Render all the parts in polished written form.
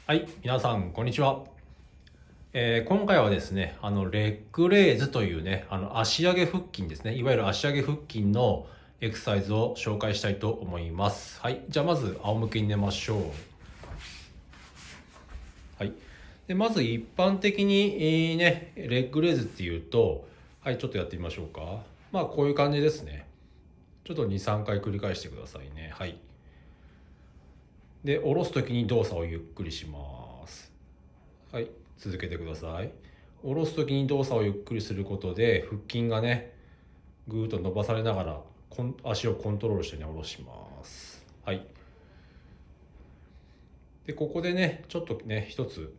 はい、皆さん、こんにちは。今回はですね、レッグレーズというね、足上げ腹筋ですね、いわゆる足上げ腹筋のエクササイズを紹介したいと思います。はい、じゃあまず仰向けに寝ましょう。はい。で、まず一般的に、ね、レッグレーズっていうと、はい、ちょっとやってみましょうか。まあ、こういう感じですね。ちょっと2、3回繰り返してくださいね。はい。で、下ろすときに動作をゆっくりします。はい、続けてください。下ろす時に動作をゆっくりすることで腹筋がねぐーっと伸ばされながら足をコントロールしてね下ろします。はい。でここでねちょっとね一つ、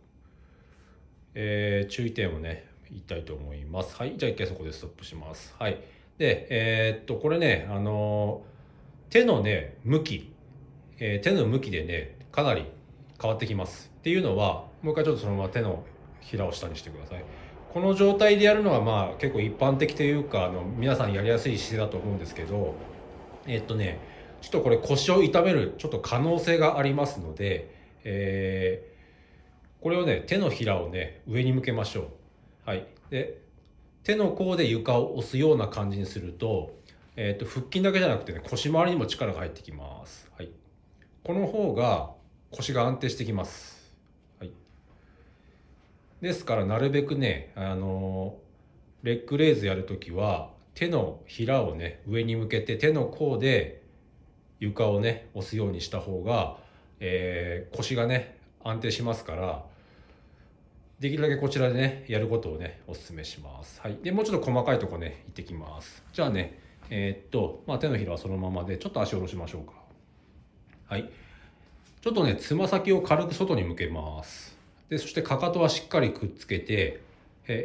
注意点をね言いたいと思います。はい、じゃあ一回そこでストップします。はい。でこれね手のね向き、手の向きでねかなり変わってきます。っていうのはもう一回ちょっとそのまま手のひらを下にしてください。この状態でやるのはまあ結構一般的というか皆さんやりやすい姿勢だと思うんですけど、ちょっとこれ腰を痛めるちょっと可能性がありますので、これをね手のひらをね上に向けましょう。はい。で手の甲で床を押すような感じにすると、腹筋だけじゃなくてね腰回りにも力が入ってきます。はい。この方が腰が安定してきます。はい。ですからなるべくねレッグレイズやるときは手のひらをね上に向けて手の甲で床をね押すようにした方が、腰がね安定しますから、できるだけこちらでねやることをねお勧めします。はい。でもうちょっと細かいとこね行ってきます。じゃあね手のひらはそのままでちょっと足を下ろしましょうか。はい。ちょっとねつま先を軽く外に向けます。でそしてかかとはしっかりくっつけて、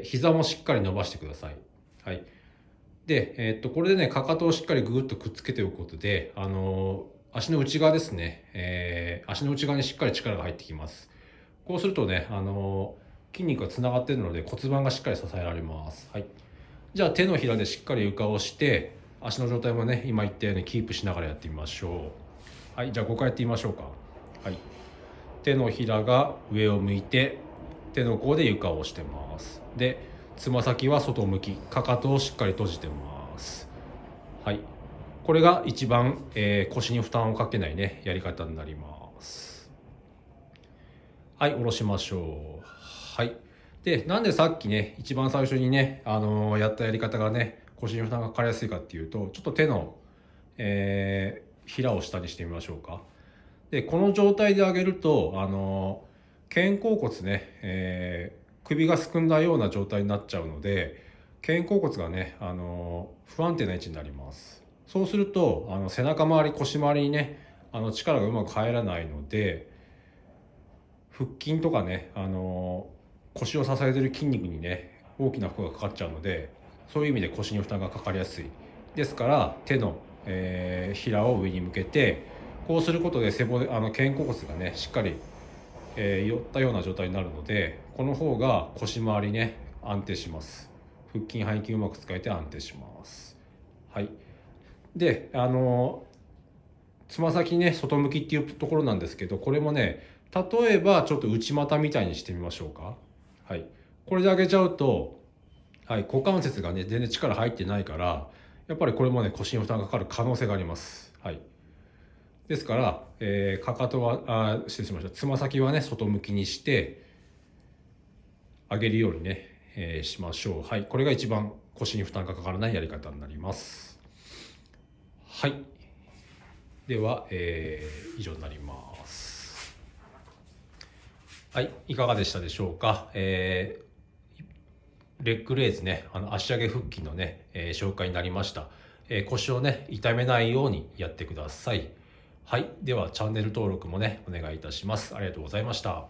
膝もしっかり伸ばしてください。はい。で、これでねかかとをしっかりぐっとくっつけておくことで、足の内側ですね、足の内側にしっかり力が入ってきます。こうするとね、筋肉がつながっているので骨盤がしっかり支えられます。はい。じゃあ手のひらでしっかり床を押して足の状態もね今言ったようにキープしながらやってみましょう。はい。じゃあ5回やってみましょうか。はい。手のひらが上を向いて手の甲で床を押してます。でつま先は外向き、かかとをしっかり閉じてます。はい。これが一番、腰に負担をかけないねやり方になります。はい、下ろしましょう。はい。でなんでさっきね一番最初にねやったやり方がね腰に負担がかかりやすいかっていうと、ちょっと手の、ひらを下にしてみましょうか。でこの状態で上げると肩甲骨ね、首がすくんだような状態になっちゃうので肩甲骨がね、不安定な位置になります。そうすると背中周り腰周りにね力がうまく入らないので腹筋とかね、腰を支えてる筋肉にね大きな負荷がかかっちゃうので、そういう意味で腰に負担がかかりやすいですから手の、ひらを上に向けてこうすることで肩甲骨がねしっかり、寄ったような状態になるので、この方が腰回りね安定します。腹筋背筋うまく使えて安定します。はい。でつま先ね外向きっていうところなんですけど、これもね例えばちょっと内股みたいにしてみましょうか。はい。これで上げちゃうと、はい、股関節がね全然力入ってないからやっぱりこれもね腰に負担がかかる可能性があります。はい。ですから、かかとは失礼しました、つま先はね外向きにして上げるようにね、しましょう。はい。これが一番腰に負担がかからないやり方になります。はい。では、以上になります。はい、いかがでしたでしょうか。レッグレイズね、足上げ腹筋のね、紹介になりました。腰をね、痛めないようにやってください。はい、ではチャンネル登録もね、お願いいたします。ありがとうございました。